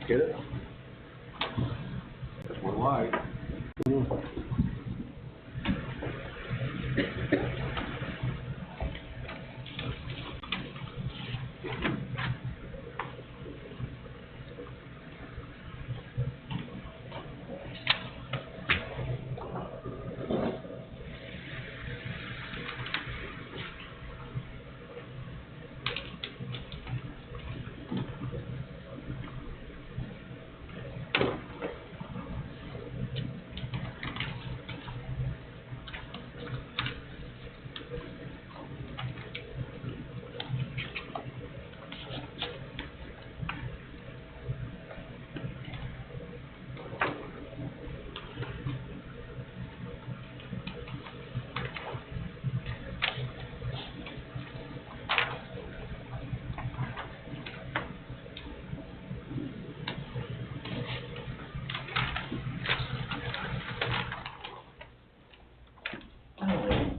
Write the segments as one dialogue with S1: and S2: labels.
S1: Get it? That's one light.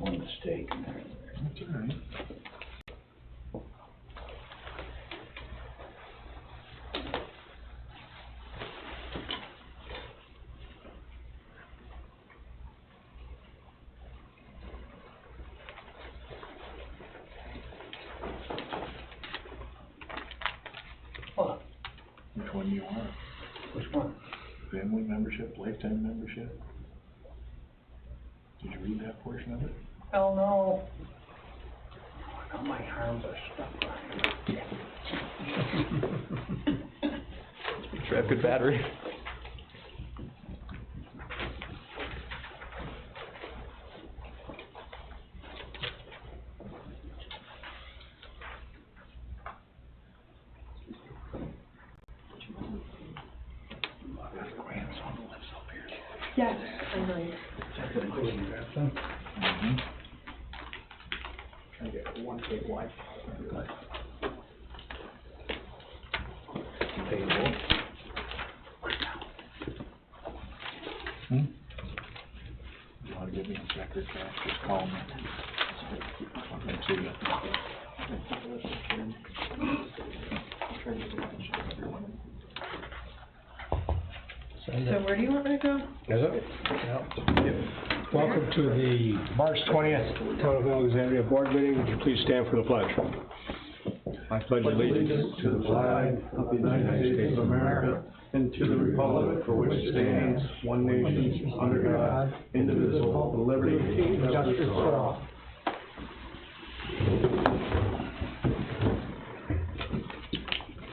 S1: Mistake.
S2: That's all right.
S1: What?
S2: Which one you want?
S1: Which one?
S2: Family membership, lifetime membership? Did you read that portion of it?
S1: Hell no. Now my arms are stuck behind.
S3: Sure have good battery.
S4: Yes, I know.
S2: Mm-hmm.
S1: Trying to get one big wipe. Table.
S2: Hmm? You wanna give me a check or cash, just call me. I'll come to you.
S4: So where do you want me to go?
S5: Is it? Yeah. Welcome to the March 20th Town of Alexandria Board meeting. Would you please stand for the pledge? I pledge allegiance
S6: to the flag of the United States of America and to the republic for which it stands, one nation, under God, indivisible, with liberty and justice for all.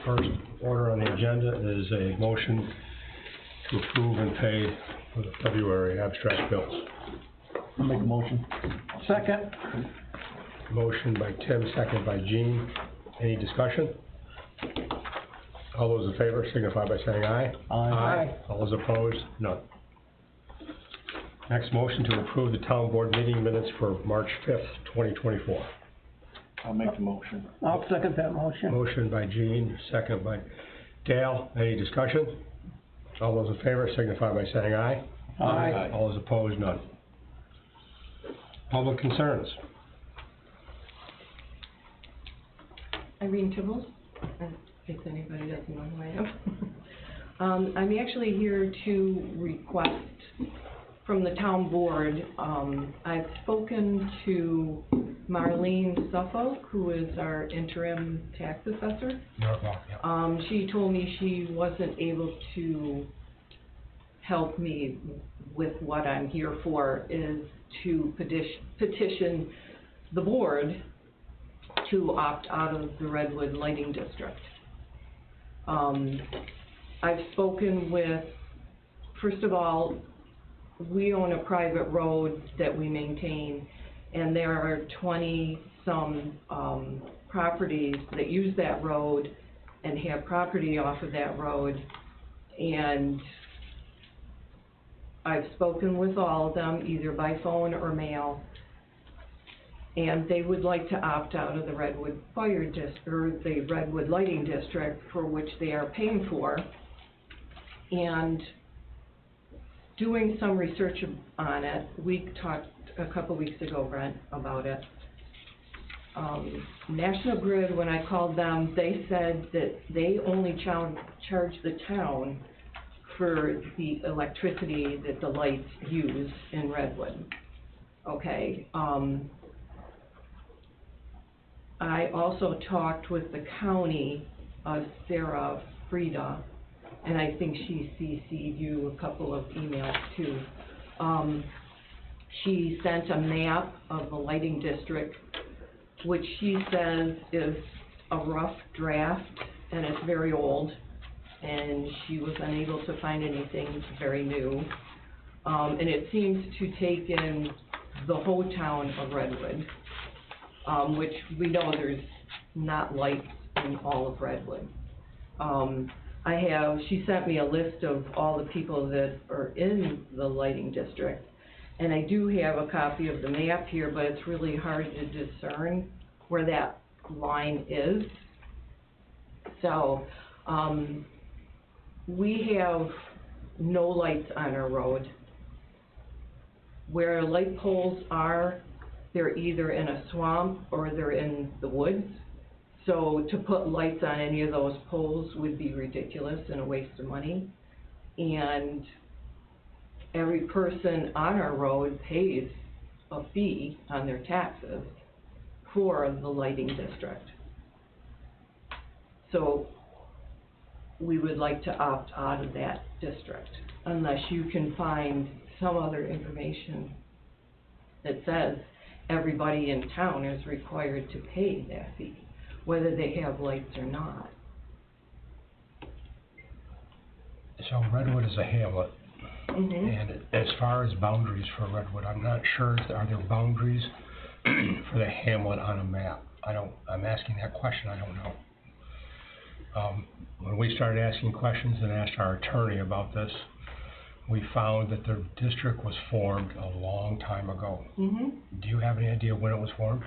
S5: First order on the agenda is a motion to approve and pay for the February abstract bills.
S6: I'll make a motion.
S1: Second.
S5: Motion by Tim, second by Gene. Any discussion? All those in favor signify by saying aye.
S6: Aye.
S5: All those opposed? None. Next, motion to approve the town board meeting minutes for March 5th, 2024.
S2: I'll make the motion.
S6: I'll second that motion.
S5: Motion by Gene, second by Dale. Any discussion? All those in favor signify by saying aye.
S6: Aye.
S5: All those opposed? None. Public concerns.
S4: Irene Tibbles, in case anybody doesn't know who I am. I'm actually here to request from the town board, I've spoken to Marlene Suffolk, who is our interim tax assessor. She told me she wasn't able to help me with what I'm here for, is to petition the board to opt out of the Redwood Lighting District. I've spoken with, first of all, we own a private road that we maintain, and there are 20-some properties that use that road and have property off of that road, and I've spoken with all of them, either by phone or mail, and they would like to opt out of the Redwood Fire District, or the Redwood Lighting District, for which they are paying for. And doing some research on it, we talked a couple weeks ago, Brent, about it. National Grid, when I called them, they said that they only charge the town for the electricity that the lights use in Redwood. Okay, I also talked with the county, Sarah Frida, and I think she CC'd you a couple of emails too. She sent a map of the lighting district, which she says is a rough draft, and it's very old, and she was unable to find anything very new. And it seems to take in the whole town of Redwood, which we know there's not lights in all of Redwood. She sent me a list of all the people that are in the lighting district, and I do have a copy of the map here, but it's really hard to discern where that line is. So, we have no lights on our road. Where light poles are, they're either in a swamp or they're in the woods. So to put lights on any of those poles would be ridiculous and a waste of money. And every person on our road pays a fee on their taxes for the lighting district. So we would like to opt out of that district unless you can find some other information that says everybody in town is required to pay that fee, whether they have lights or not.
S5: So Redwood is a hamlet,
S4: Mhm.
S5: and as far as boundaries for Redwood, I'm not sure, are there boundaries for the hamlet on a map? I'm asking that question, I don't know. When we started asking questions and asked our attorney about this, we found that the district was formed a long time ago.
S4: Mhm.
S5: Do you have any idea when it was formed?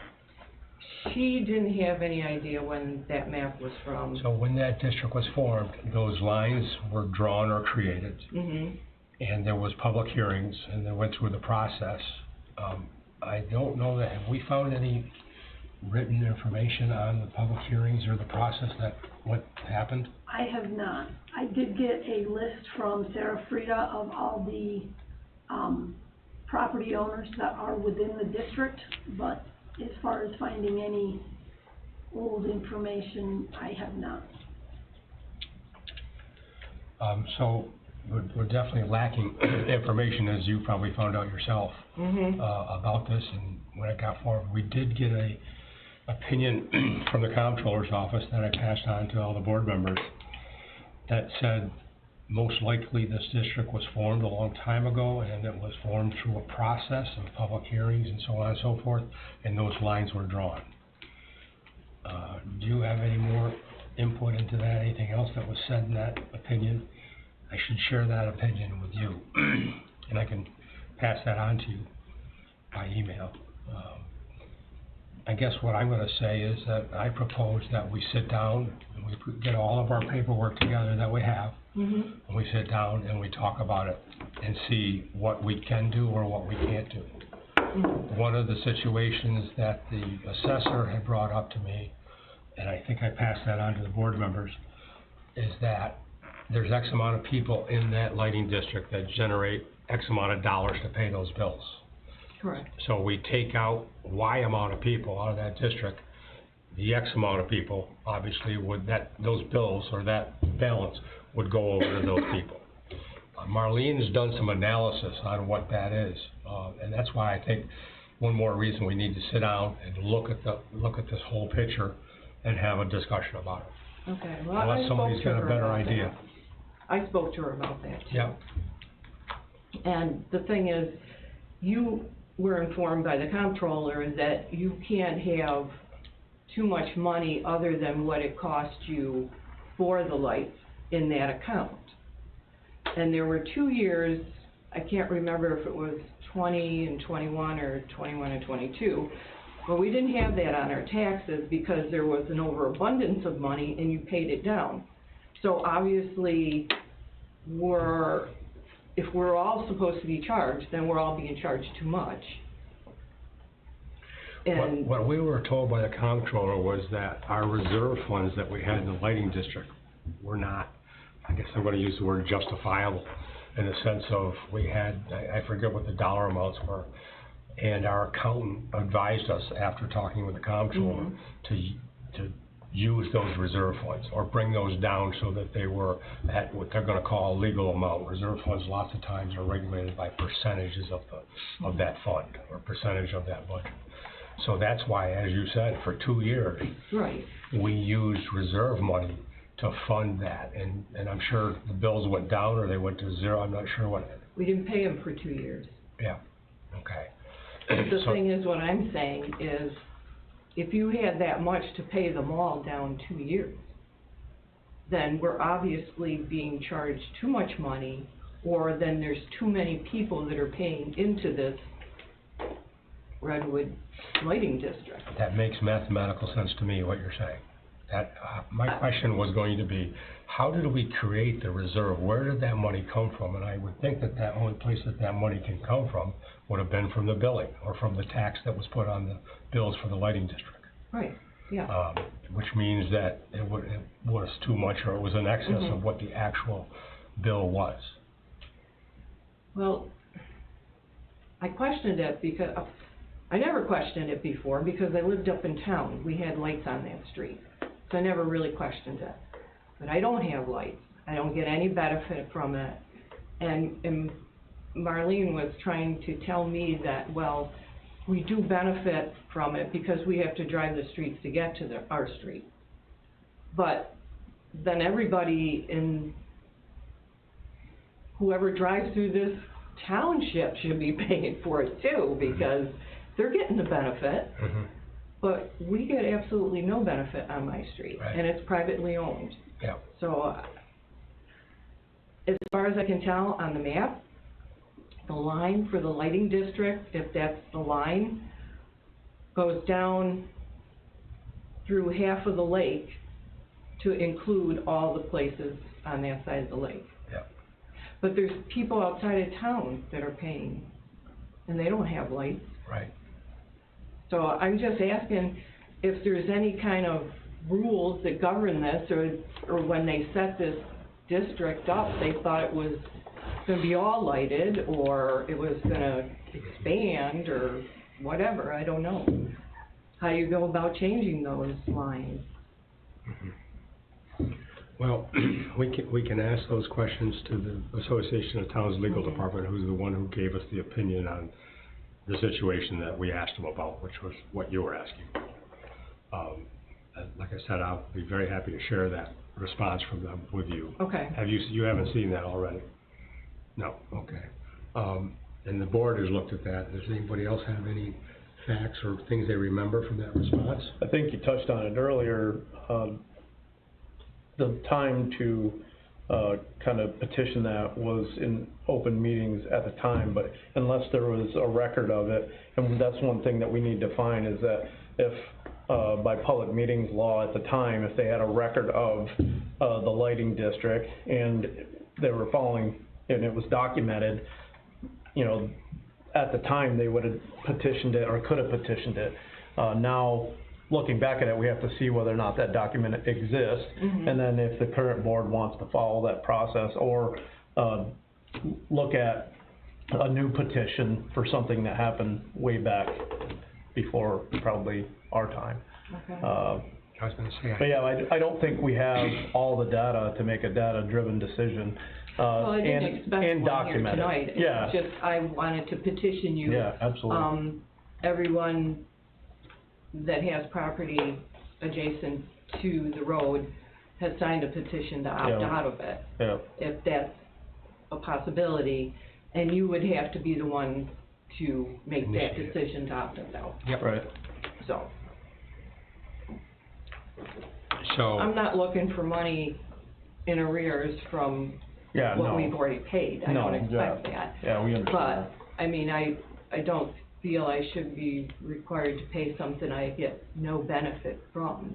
S4: She didn't have any idea when that map was from.
S5: So when that district was formed, those lines were drawn or created,
S4: Mhm.
S5: and there was public hearings, and they went through the process. I don't know that, have we found any written information on the public hearings or the process that, what happened?
S3: I have not. I did get a list from Sarah Frida of all the, property owners that are within the district, but as far as finding any old information, I have not.
S5: So we're definitely lacking information, as you probably found out yourself,
S4: Mhm.
S5: about this, and when it got formed. We did get a opinion from the comptroller's office that I passed on to all the board members that said most likely this district was formed a long time ago, and it was formed through a process of public hearings and so on and so forth, and those lines were drawn. Do you have any more input into that, anything else that was said in that opinion? I should share that opinion with you, and I can pass that on to you by email. I guess what I'm gonna say is that I propose that we sit down and we get all of our paperwork together that we have,
S4: Mhm.
S5: and we sit down and we talk about it and see what we can do or what we can't do.
S4: Mhm.
S5: One of the situations that the assessor had brought up to me, and I think I passed that on to the board members, is that there's X amount of people in that lighting district that generate X amount of dollars to pay those bills.
S4: Correct.
S5: So we take out Y amount of people out of that district, the X amount of people, obviously, those bills or that balance would go over to those people. Marlene's done some analysis on what that is, and that's why I think one more reason we need to sit down and look at this whole picture and have a discussion about it.
S4: Okay, well,
S5: Unless somebody's got a better idea.
S4: I spoke to her about that too.
S5: Yeah.
S4: And the thing is, you were informed by the comptroller that you can't have too much money other than what it cost you for the lights in that account. And there were 2 years, I can't remember if it was 20 and 21 or 21 and 22, but we didn't have that on our taxes because there was an overabundance of money and you paid it down. So obviously, if we're all supposed to be charged, then we're all being charged too much. And
S5: What we were told by the comptroller was that our reserve funds that we had in the lighting district were not, I guess I'm gonna use the word justifiable, in the sense of we had, I forget what the dollar amounts were, and our accountant advised us, after talking with the comptroller, to use those reserve funds, or bring those down so that they were at what they're gonna call a legal amount. Reserve funds lots of times are regulated by percentages of that fund, or percentage of that budget. So that's why, as you said, for 2 years,
S4: right,
S5: we used reserve money to fund that, and I'm sure the bills went down, or they went to zero, I'm not sure what.
S4: we didn't pay them for 2 years.
S5: Yeah, okay.
S4: The
S5: So-
S4: thing is, what I'm saying is, if you had that much to pay them all down 2 years, then we're obviously being charged too much money, or then there's too many people that are paying into this Redwood lighting district.
S5: That makes mathematical sense to me, what you're saying. That, my question was going to be, how did we create the reserve? Where did that money come from? And I would think that the only place that money can come from would have been from the billing, or from the tax that was put on the bills for the lighting district.
S4: Right, yeah.
S5: Which means that it was too much, or it was in excess of what the actual bill was.
S4: Well, I questioned it because, I never questioned it before because I lived up in town. We had lights on that street, so I never really questioned it. But I don't have lights. I don't get any benefit from it. And Marlene was trying to tell me that, well, we do benefit from it because we have to drive the streets to get to our street. But then everybody in, whoever drives through this township should be paying for it too, because they're getting the benefit, but we get absolutely no benefit on my street,
S5: Right.
S4: and it's privately owned.
S5: Yeah.
S4: So, as far as I can tell on the map, the line for the lighting district, if that's the line, goes down through half of the lake to include all the places on that side of the lake.
S5: Yeah.
S4: But there's people outside of town that are paying, and they don't have lights.
S5: Right.
S4: So I'm just asking if there's any kind of rules that govern this, or when they set this district up, they thought it was gonna be all lighted, or it was gonna expand, or whatever, I don't know. How do you go about changing those lines?
S5: Well, we can ask those questions to the Association of Towns Legal Department, who's the one who gave us the opinion on the situation that we asked them about, which was what you were asking. Like I said, I'll be very happy to share that response from them with you.
S4: Okay.
S5: You haven't seen that already? No, okay. And the board has looked at that. Does anybody else have any facts or things they remember from that response?
S6: I think you touched on it earlier, the time to kind of petition that was in open meetings at the time, but unless there was a record of it, and that's one thing that we need to find, is that if by public meetings law at the time, if they had a record of the lighting district and they were following, and it was documented, you know, at the time they would have petitioned it or could have petitioned it. Now, looking back at it, we have to see whether or not that document exists, and then if the current board wants to follow that process, or look at a new petition for something that happened way back before probably our time.
S4: Okay.
S5: I was gonna say,
S6: But yeah, I don't think we have all the data to make a data-driven decision,
S4: Well, I didn't expect one here
S6: document it.
S4: tonight.
S6: Yeah.
S4: It's just, I wanted to petition you.
S6: Yeah, absolutely.
S4: Everyone that has property adjacent to the road has signed a petition to opt
S6: Yeah.
S4: out of it,
S6: Yeah,
S4: if that's a possibility. And you would have to be the one to make that
S5: Initiate it.
S4: decision to opt us out,
S5: Yep.
S6: right.
S4: so.
S5: So,
S4: I'm not looking for money in arrears from
S6: Yeah,
S4: what
S6: no.
S4: we've already paid. I don't
S6: No,
S4: expect
S6: yeah.
S4: that.
S6: Yeah, we understand.
S4: But, I mean, I don't feel I should be required to pay something I get no benefit from.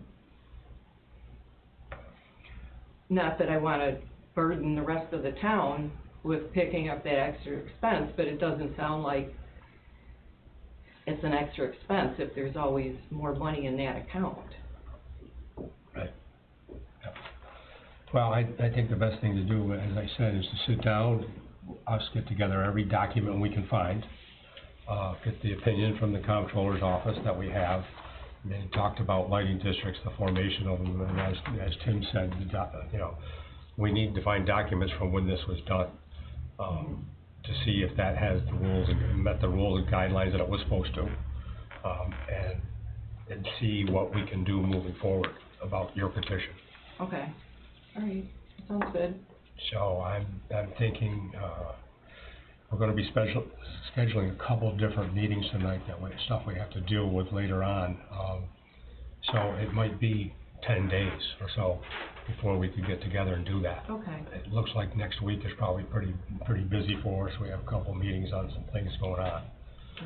S4: Not that I wanna burden the rest of the town with picking up that extra expense, but it doesn't sound like it's an extra expense if there's always more money in that account.
S5: Right. Yep. Well, I think the best thing to do, as I said, is to sit down, us get together every document we can find, get the opinion from the comptroller's office that we have. They talked about lighting districts, the formation of them, and as Tim said, we need to find documents from when this was done, to see if that has the rules and met the rules and guidelines that it was supposed to, and see what we can do moving forward about your petition.
S4: Okay, all right, sounds good.
S5: So I'm thinking, we're gonna be scheduling a couple of different meetings tonight, stuff we have to deal with later on. So it might be 10 days or so before we could get together and do that.
S4: Okay.
S5: It looks like next week is probably pretty busy for us. We have a couple of meetings on some things going on.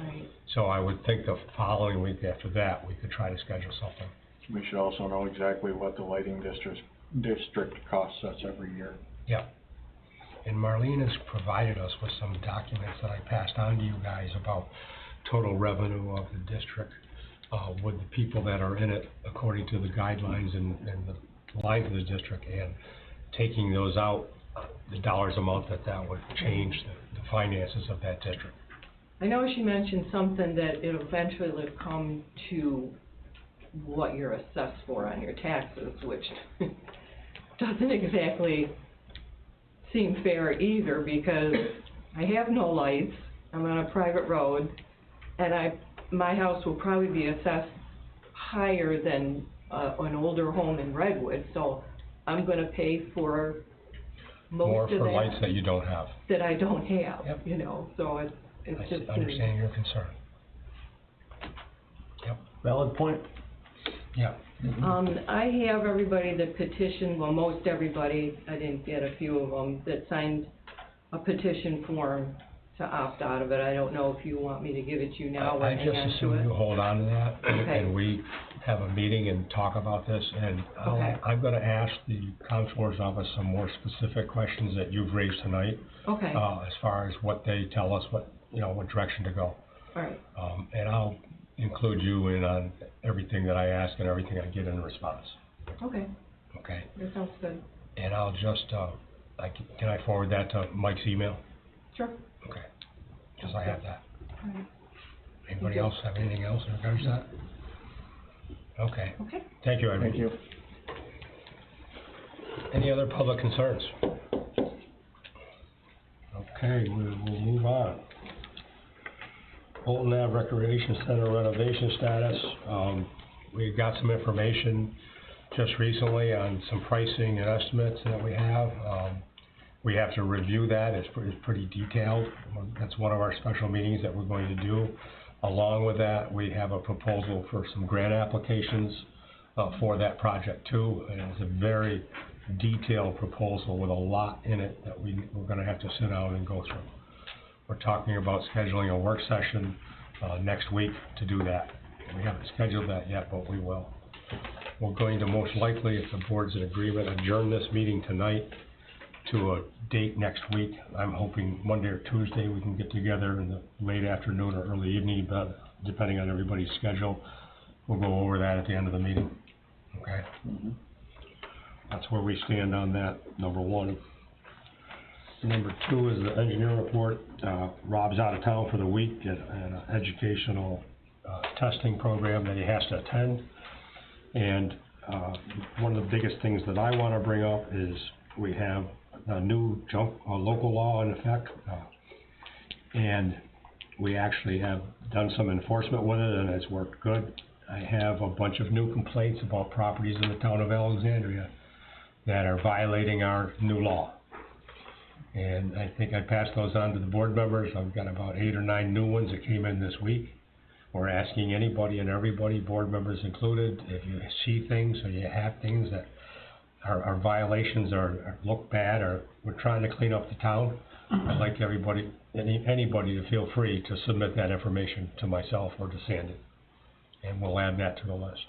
S4: Right.
S5: So I would think the following week after that, we could try to schedule something.
S2: We should also know exactly what the lighting district costs us every year.
S5: Yep. And Marlene has provided us with some documents that I passed on to you guys about total revenue of the district, with the people that are in it according to the guidelines and the lines of the district, and taking those out, the dollars amount that would change the finances of that district.
S4: I know she mentioned something that it eventually would come to what you're assessed for on your taxes, which doesn't exactly seem fair either, because I have no lights, I'm on a private road, and my house will probably be assessed higher than an older home in Redwood, so I'm gonna pay for most of that.
S5: More for lights that you don't have.
S4: That I don't have,
S5: Yep.
S4: you know, so it's just.
S5: I understand your concern. Yep.
S6: Valid point.
S5: Yeah.
S4: I have everybody that petitioned, well, most everybody, I didn't get a few of them, that signed a petition form to opt out of it. I don't know if you want me to give it to you now or
S5: I
S4: hang on
S5: just
S4: to
S5: assume you
S4: it.
S5: hold on to that,
S4: Okay.
S5: and we have a meeting and talk about this, and
S4: Okay.
S5: I'm gonna ask the comptroller's office some more specific questions that you've raised tonight,
S4: Okay,
S5: as far as what they tell us, what direction to go.
S4: all right,
S5: And I'll include you in on everything that I ask and everything I get in response,
S4: okay,
S5: okay?
S4: that sounds good.
S5: And I'll just, can I forward that to Mike's email?
S4: Sure.
S5: Okay, because I have that.
S4: All right.
S5: Anybody else have anything else in regards to that? Okay,
S4: Okay.
S5: thank you, Edward.
S2: Thank you.
S5: Any other public concerns? Okay, we'll move on. Bolton Ave Recreation Center renovation status. We got some information just recently on some pricing and estimates that we have. We have to review that. It's pretty detailed. That's one of our special meetings that we're going to do. Along with that, we have a proposal for some grant applications for that project too. And it's a very detailed proposal with a lot in it that we're going to have to sit down and go through. We're talking about scheduling a work session next week to do that. We haven't scheduled that yet, but we will. We're going to most likely, if the board's in agreement, adjourn this meeting tonight to a date next week. I'm hoping Monday or Tuesday we can get together in the late afternoon or early evening, but depending on everybody's schedule, we'll go over that at the end of the meeting. Okay? That's where we stand on that, number one. Number two is the engineer report. Rob's out of town for the week at an educational testing program that he has to attend. And one of the biggest things that I want to bring up is we have a new local law in effect, and we actually have done some enforcement with it, and it's worked good. I have a bunch of new complaints about properties in the town of Alexandria that are violating our new law. And I think I passed those on to the board members. I've got about 8 or 9 new ones that came in this week. We're asking anybody and everybody, board members included, if you see things or you have things that are violations or look bad, or we're trying to clean up the town, I'd like everybody, anybody to feel free to submit that information to myself or to Sandy. And we'll add that to the list.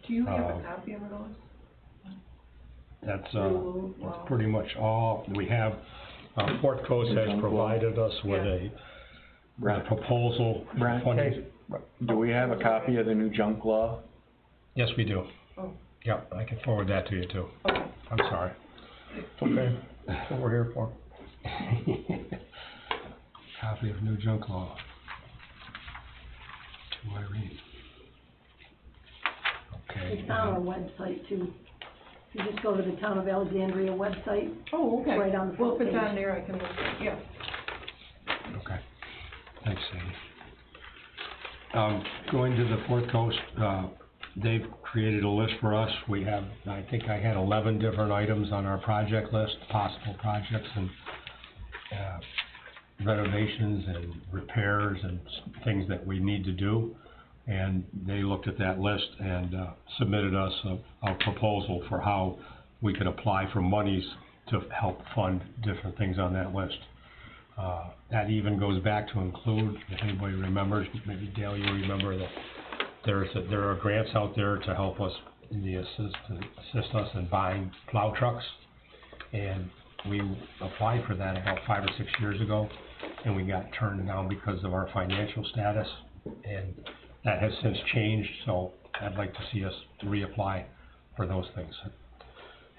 S4: Do you have a copy of those?
S5: That's pretty much all we have. Port Coast has provided us with the proposal.
S2: Brent,
S5: funding.
S2: do we have a copy of the new junk law?
S5: Yes, we do.
S4: Oh.
S5: Yeah, I can forward that to you too.
S4: Okay.
S5: I'm sorry.
S6: It's okay, that's what we're here for.
S5: Copy of new junk law. To Irene. Okay.
S3: It's on our website too. You just go to the Town of Alexandria website.
S4: Oh, okay.
S3: Right on the
S4: Well, if
S3: front
S4: it's
S3: page.
S4: on there, I can look, yeah.
S5: Okay, thanks, Sandy. Going to the Fourth Coast, they've created a list for us. We have, I think I had 11 different items on our project list, possible projects and renovations and repairs and things that we need to do. And they looked at that list and submitted us a proposal for how we could apply for monies to help fund different things on that list. That even goes back to include, if anybody remembers, maybe Dale, you remember that there are grants out there to help us assist us in buying plow trucks. And we applied for that about 5 or 6 years ago, and we got turned down because of our financial status. And that has since changed, so I'd like to see us reapply for those things.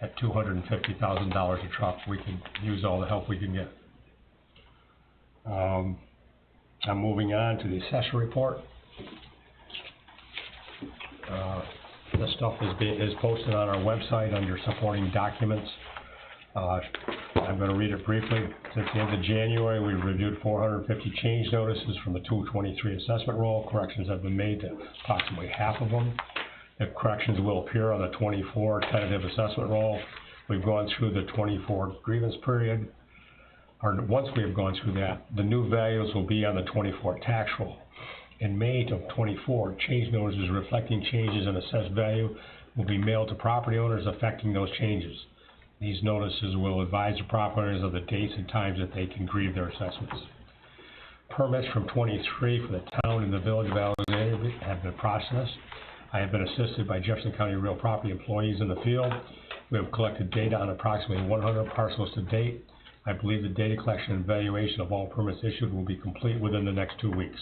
S5: At $250,000 a truck, we can use all the help we can get. I'm moving on to the assessor report. This stuff is posted on our website under supporting documents. I'm going to read it briefly. Since the end of January, we reviewed 450 change notices from the 223 assessment roll. Corrections have been made to approximately half of them. The corrections will appear on the 24 tentative assessment roll. We've gone through the 24 grievance period. Or once we have gone through that, the new values will be on the 24 tax roll. In May of 24, change notices reflecting changes in assessed value will be mailed to property owners affecting those changes. These notices will advise the property owners of the dates and times that they can grieve their assessments. Permits from 23 for the town and the village of Alexandria have been processed. I have been assisted by Jefferson County real property employees in the field. We have collected data on approximately 100 parcels to date. I believe the data collection and evaluation of all permits issued will be complete within the next 2 weeks.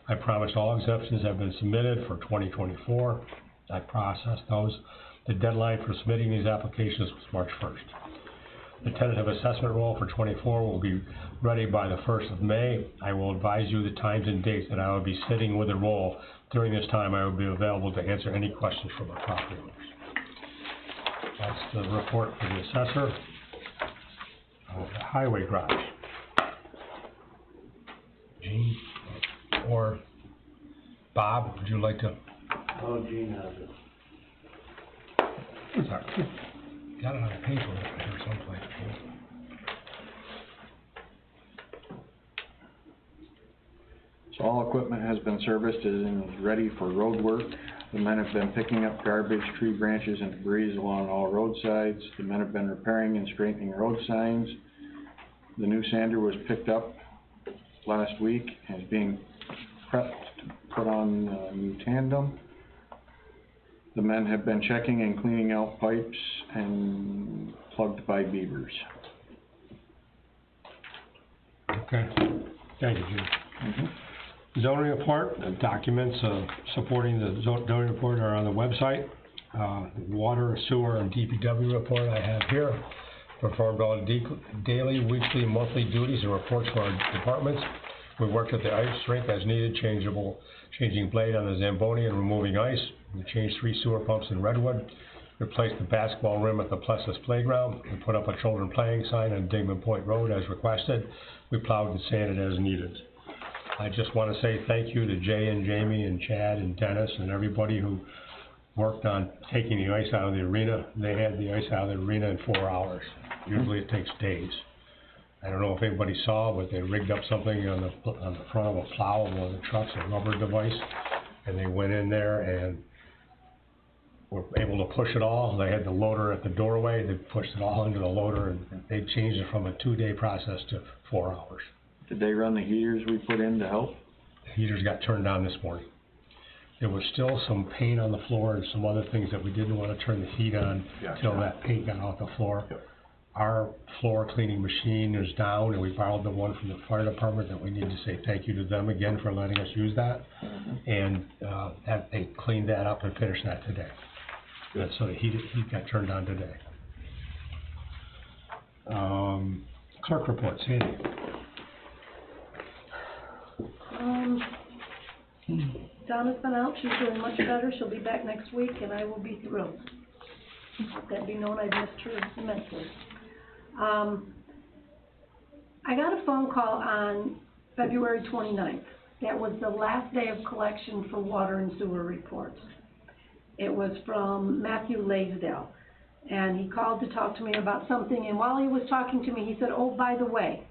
S5: I promised all exemptions have been submitted for 2024. I processed those. The deadline for submitting these applications was March 1st. The tentative assessment roll for 24 will be ready by the 1st of May. I will advise you the times and dates that I will be sitting with the roll. During this time, I will be available to answer any questions from our property owners. That's the report for the assessor. The highway garage. Gene or Bob, would you like to?
S1: Oh, Gene has it.
S5: Sorry. Got it on a paper over here someplace.
S2: So all equipment has been serviced and is ready for road work. The men have been picking up garbage, tree branches, and debris along all roadsides. The men have been repairing and straightening road signs. The new sander was picked up last week and is being prepped to put on a new tandem. The men have been checking and cleaning out pipes and plugged by beavers.
S5: Okay. Thank you, Jim. Zoning report, the documents supporting the zoning report are on the website. The water, sewer, and DPW report I have here. Performed all daily, weekly, monthly duties and reports for our departments. We worked at the ice rink as needed, changing blade on the Zamboni and removing ice. We changed 3 sewer pumps in Redwood. Replaced the basketball rim at the Plessis Playground. We put up a children playing sign on Digman Point Road as requested. We plowed and sanded as needed. I just want to say thank you to Jay and Jamie and Chad and Dennis and everybody who worked on taking the ice out of the arena. They had the ice out of the arena in 4 hours. Usually it takes days. I don't know if anybody saw, but they rigged up something on the front of a plow of one of the trucks, a rubber device, and they went in there and were able to push it all. They had the loader at the doorway. They pushed it all into the loader, and they changed it from a 2-day process to 4 hours.
S2: Did they run the heaters we put in to help?
S5: The heaters got turned on this morning. There was still some paint on the floor and some other things that we didn't want to turn the heat on until that paint got off the floor. our floor cleaning machine is down, and we borrowed the one from the fire department, that we need to say thank you to them again for letting us use that. And, that, they cleaned that up and finished that today. And so he got turned on today. Clerk report, Sandy.
S3: Donna's been out, she's doing much better, she'll be back next week, and I will be thrilled. Let that be known, I've missed her immensely. I got a phone call on February 29th. That was the last day of collection for water and sewer reports. It was from Matthew Laisdell, and he called to talk to me about something, and while he was talking to me, he said, oh, by the way,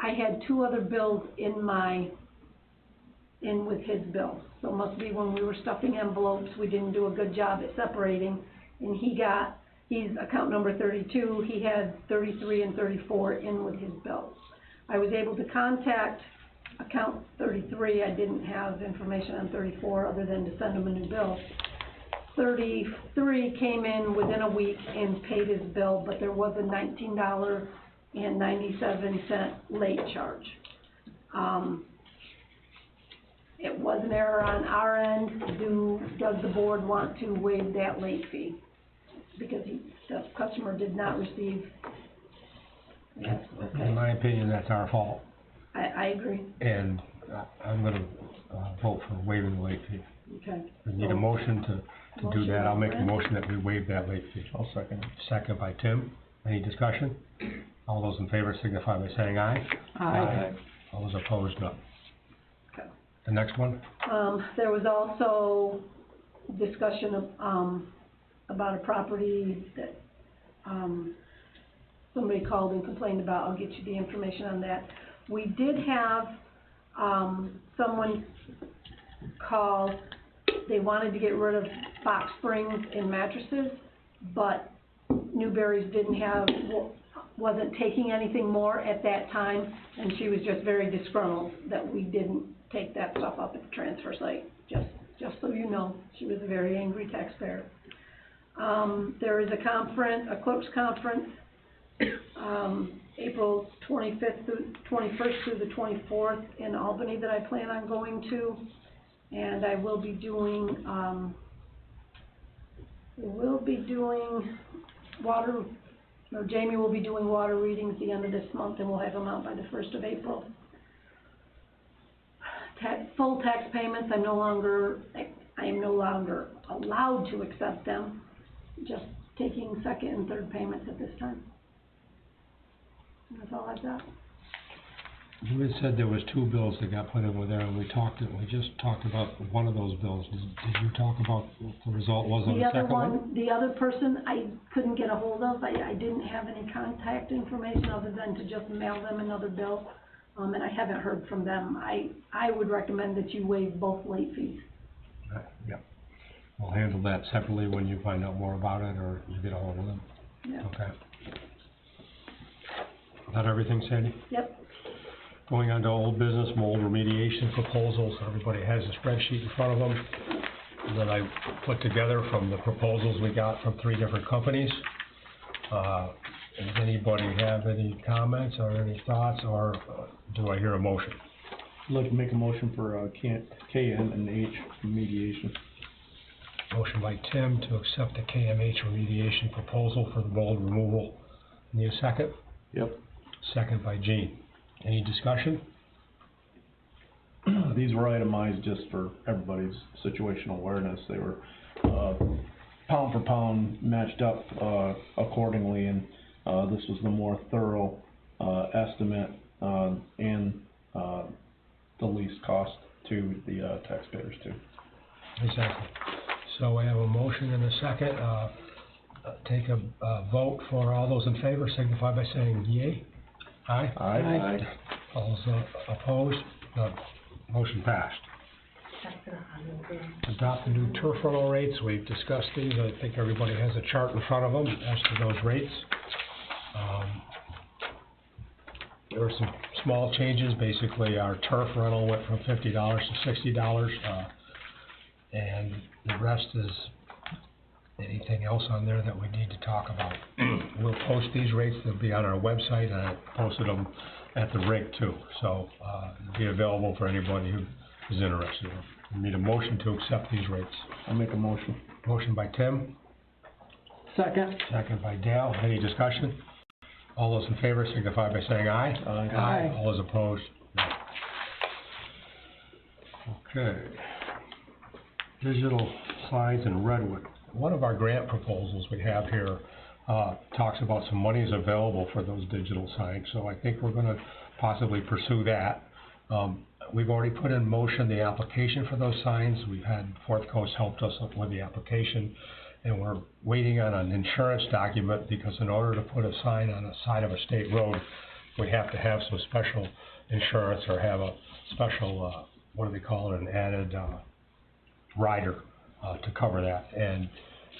S3: I had 2 other bills in with his bill. So it must be when we were stuffing envelopes, we didn't do a good job at separating, and he's account number 32, he had 33 and 34 in with his bills. I was able to contact account 33, I didn't have information on 34 other than to send him a new bill. 33 came in within a week and paid his bill, but there was a $19.97 late charge. It was an error on our end. Does the board want to waive that late fee? Because the customer did not receive. Yes, okay.
S5: In my opinion, that's our fault.
S3: I agree.
S5: And I'm gonna, vote for waiving the late fee.
S3: Okay.
S5: We need a motion to do that. I'll make a motion that we waive that late fee.
S6: I'll second it.
S5: Second by Tim. Any discussion? All those in favor signify by saying aye.
S4: Aye.
S5: All those opposed, no.
S3: Okay.
S5: The next one?
S3: There was also discussion of, about a property that, somebody called and complained about. I'll get you the information on that. We did have, someone call, they wanted to get rid of box springs and mattresses, but Newberry's wasn't taking anything more at that time, and she was just very disgruntled that we didn't take that stuff up at the transfer site, just so you know. She was a very angry taxpayer. There is a conference, a clerks conference, April 25th through 21st through the 24th in Albany that I plan on going to, and I will be doing, Jamie will be doing water readings the end of this month, and we'll have them out by the 1st of April. Full tax payments, I am no longer allowed to accept them, just taking second and third payments at this time. And that's all I've got.
S5: You had said there was 2 bills that got put in with there, and we just talked about one of those bills. Did you talk about what the result was on the second one?
S3: The other person I couldn't get a hold of. I didn't have any contact information other than to just mail them another bill, and I haven't heard from them. I would recommend that you waive both late fees.
S5: Yep. We'll handle that separately when you find out more about it, or you get a hold of them.
S3: Yep.
S5: Okay. Is that everything, Sandy?
S3: Yep.
S5: Going on to old business, mold remediation proposals. Everybody has a spreadsheet in front of them that I put together from the proposals we got from 3 different companies. Does anybody have any comments or any thoughts, or do I hear a motion?
S6: I'd like to make a motion for, K&H remediation.
S5: Motion by Tim to accept the KMH remediation proposal for the mold removal. Need a second?
S2: Yep.
S5: Second by Gene. Any discussion?
S6: These were itemized just for everybody's situational awareness. They were, pound for pound matched up, accordingly, and, this was the more thorough, estimate, and, the least cost to the, taxpayers too.
S5: Exactly. So we have a motion and a second. Take a vote for all those in favor, signify by saying yea. Aye?
S2: Aye.
S5: All those opposed? None. Motion passed. Adopt the new turf rental rates. We've discussed these. I think everybody has a chart in front of them as to those rates. There were some small changes. Basically, our turf rental went from $50 to $60, and the rest is Anything else on there that we need to talk about? We'll post these rates, they'll be on our website, and I posted them at the rig too, so, they'll be available for anybody who is interested. We need a motion to accept these rates.
S2: I'll make a motion.
S5: Motion by Tim,
S1: Second.
S5: second by Dale, any discussion? All those in favor signify by saying aye.
S1: Aye.
S5: All those opposed, no. Okay. Digital signs in Redwood. One of our grant proposals we have here, talks about some monies available for those digital signs, so I think we're gonna possibly pursue that. We've already put in motion the application for those signs. We've had Fourth Coast helped us with the application, and we're waiting on an insurance document, because in order to put a sign on the side of a state road, we have to have some special insurance or have a special, what do they call it, an added, rider, to cover that. And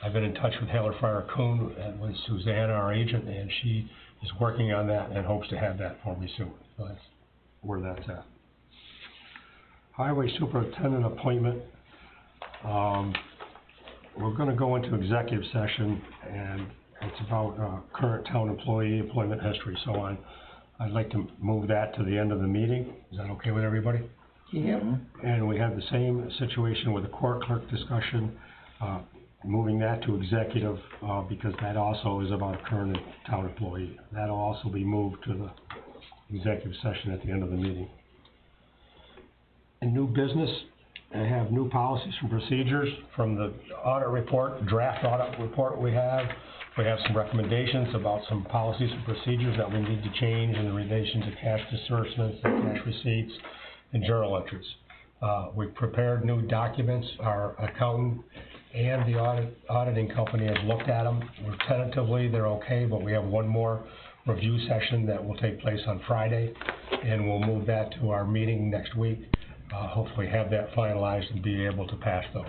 S5: I've been in touch with Haler Fryer Kuhn and with Susanna, our agent, and she is working on that and hopes to have that for me soon. So that's where that's at. Highway superintendent appointment. We're gonna go into executive session, and it's about, current town employee employment history, so on. I'd like to move that to the end of the meeting. Is that okay with everybody?
S1: Yep.
S5: And we have the same situation with the court clerk discussion, moving that to executive, because that also is about a current town employee. That'll also be moved to the executive session at the end of the meeting. In new business, I have new policies and procedures from the audit report, draft audit report we have. We have some recommendations about some policies and procedures that we need to change in relation to cash disbursements and cash receipts and journal entries. We've prepared new documents. Our accountant and the auditing company has looked at them. We're tentatively, they're okay, but we have one more review session that will take place on Friday, and we'll move that to our meeting next week. Hopefully have that finalized and be able to pass those.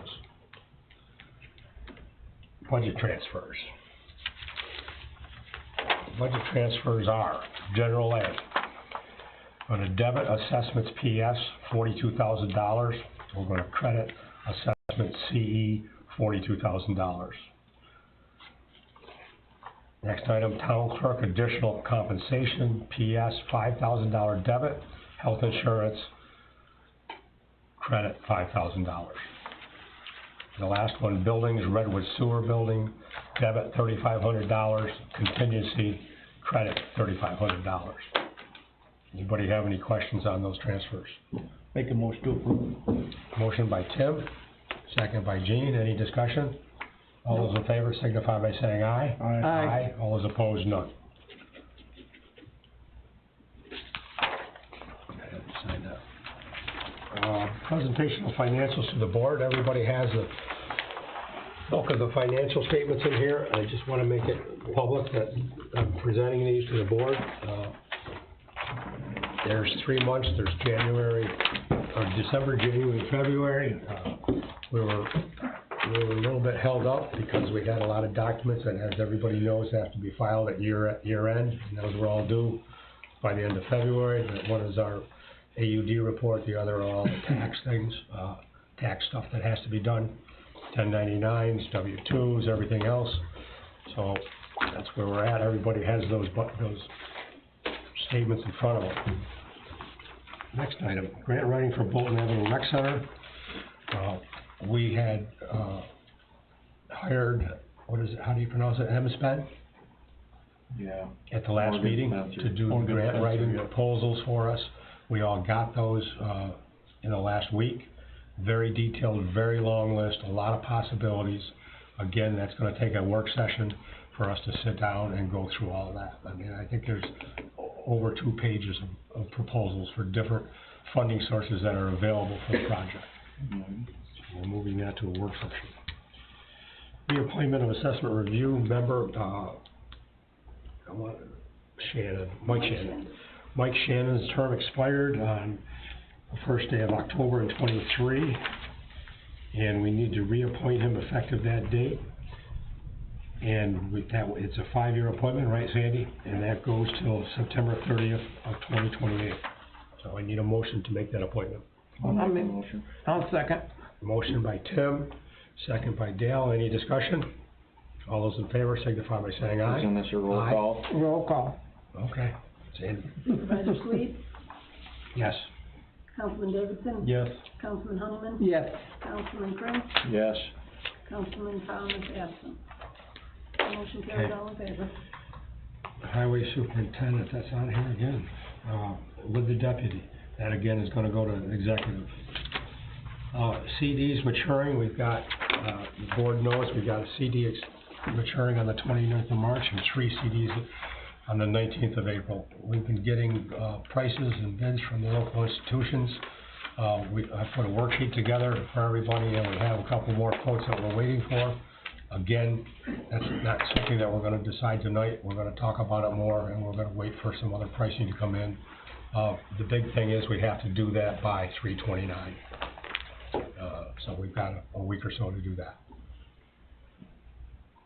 S5: Budget transfers. Budget transfers are general ed. On a debit, assessments PS, $42,000. We're gonna credit assessment CE, $42,000. Next item, town clerk additional compensation, PS, $5,000 debit, health insurance, credit $5,000. The last one, buildings, Redwood Sewer Building, debit $3,500, contingency, credit $3,500. Anybody have any questions on those transfers?
S1: Make a motion to approve.
S5: Motion by Tim, second by Gene, any discussion? All those in favor signify by saying aye.
S1: Aye.
S5: All those opposed, none. Sign that. Presentation of financials to the board. Everybody has the bulk of the financial statements in here. I just want to make it public that I'm presenting these to the board. There's 3 months. There's December, January, February. We were a little bit held up because we had a lot of documents that, as everybody knows, have to be filed at year end, and those were all due by the end of February. One is our AUD report, the other are all the tax things, tax stuff that has to be done, 1099s, W-2s, everything else. So that's where we're at. Everybody has those statements in front of them. Next item, grant writing for Bolton Avenue Rec Center. We had hired, how do you pronounce it, Hemspen?
S2: Yeah.
S5: At the last meeting to do grant writing proposals for us. We all got those in the last week. Very detailed, very long list, a lot of possibilities. Again, that's going to take a work session for us to sit down and go through all of that. I mean, I think there's over 2 pages of proposals for different funding sources that are available for the project.
S2: Mm-hmm.
S5: So we're moving that to a work session. Reappointment of assessment review member, Mike Shannon. Mike Shannon's term expired on the first day of October in '23, and we need to reappoint him effective that date. And it's a 5-year appointment, right, Sandy? And that goes till September 30th of 2028. So I need a motion to make that appointment.
S1: I'll make a motion. I'll second.
S5: Motion by Tim, second by Dale. Any discussion? All those in favor signify by saying aye.
S2: Isn't this a roll
S5: Aye.
S2: call?
S1: Roll call.
S5: Okay, Sandy.
S3: Supervisor Sweet,
S5: Yes.
S3: Councilman Davidson,
S6: Yes.
S3: Councilman Honeyman,
S1: Yes.
S3: Councilman Prince,
S2: Yes.
S3: Councilman Thomas absent. Motion carried,
S5: Okay.
S3: all in favor.
S5: Highway superintendent, that's on here again, with the deputy. That again is gonna go to executive. CDs maturing, we've got, the board knows, we've got a CD maturing on the 29th of March and 3 CDs on the 19th of April. We've been getting, prices and bids from the local institutions. I put a worksheet together for everybody, and we have a couple more quotes that we're waiting for. Again, that's not something that we're gonna decide tonight, we're gonna talk about it more, and we're gonna wait for some other pricing to come in. The big thing is we have to do that by 3/29. So we've got a week or so to do that.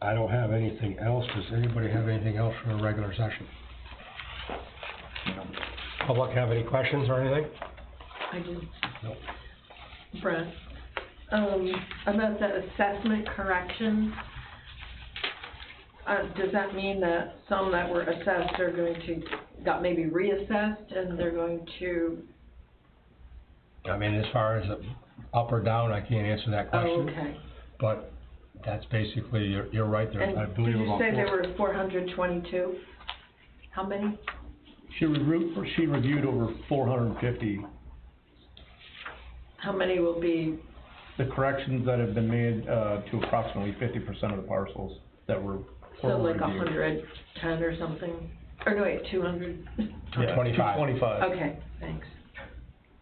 S5: I don't have anything else, does anybody have anything else for a regular session? Public have any questions or anything?
S4: I do.
S5: No.
S4: Brett, about the assessment corrections, does that mean that some that were assessed are going to, got maybe reassessed and they're going to?
S5: I mean, as far as up or down, I can't answer that
S4: Oh,
S5: question.
S4: okay.
S5: But that's basically, you're right there, I
S4: And
S5: believe
S4: did you
S5: about
S4: say there
S5: 4.
S4: were 422? How many?
S6: She reviewed over 450.
S4: How many will be,
S6: The corrections that have been made, to approximately 50% of the parcels that were
S4: so like
S6: reviewed.
S4: 110 or something? Or no, wait, 200?
S6: Yeah,
S5: 25.
S6: 25,
S4: Okay, thanks,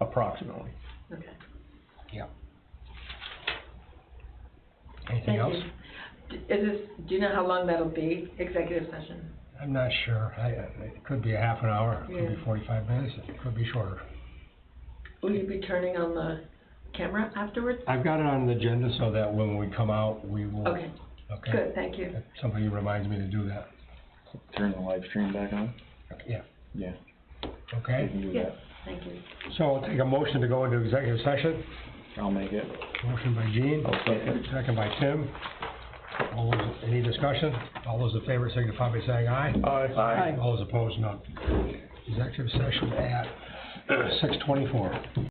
S6: approximately.
S4: okay.
S5: Yeah. Anything
S4: Thank
S5: else?
S4: you. Is this, do you know how long that'll be, executive session?
S5: I'm not sure, it could be a half an hour, it could be
S4: Yeah.
S5: 45 minutes, it could be shorter.
S4: Will you be turning on the camera afterwards?
S5: I've got it on the agenda so that when we come out, we will.
S4: Okay,
S5: Okay?
S4: good, thank you.
S5: If somebody reminds me to do that.
S2: Turn the live stream back on?
S5: Yeah,
S2: Yeah. We
S5: okay?
S2: can do
S4: Yes,
S2: that.
S4: thank you.
S5: So I'll take a motion to go into executive session.
S2: I'll make it.
S5: Motion by Gene.
S6: I'll second.
S5: Second by Tim. All those, any discussion? All those in favor signify by saying aye.
S6: Aye.
S5: All those opposed, none. Executive session at 6:24.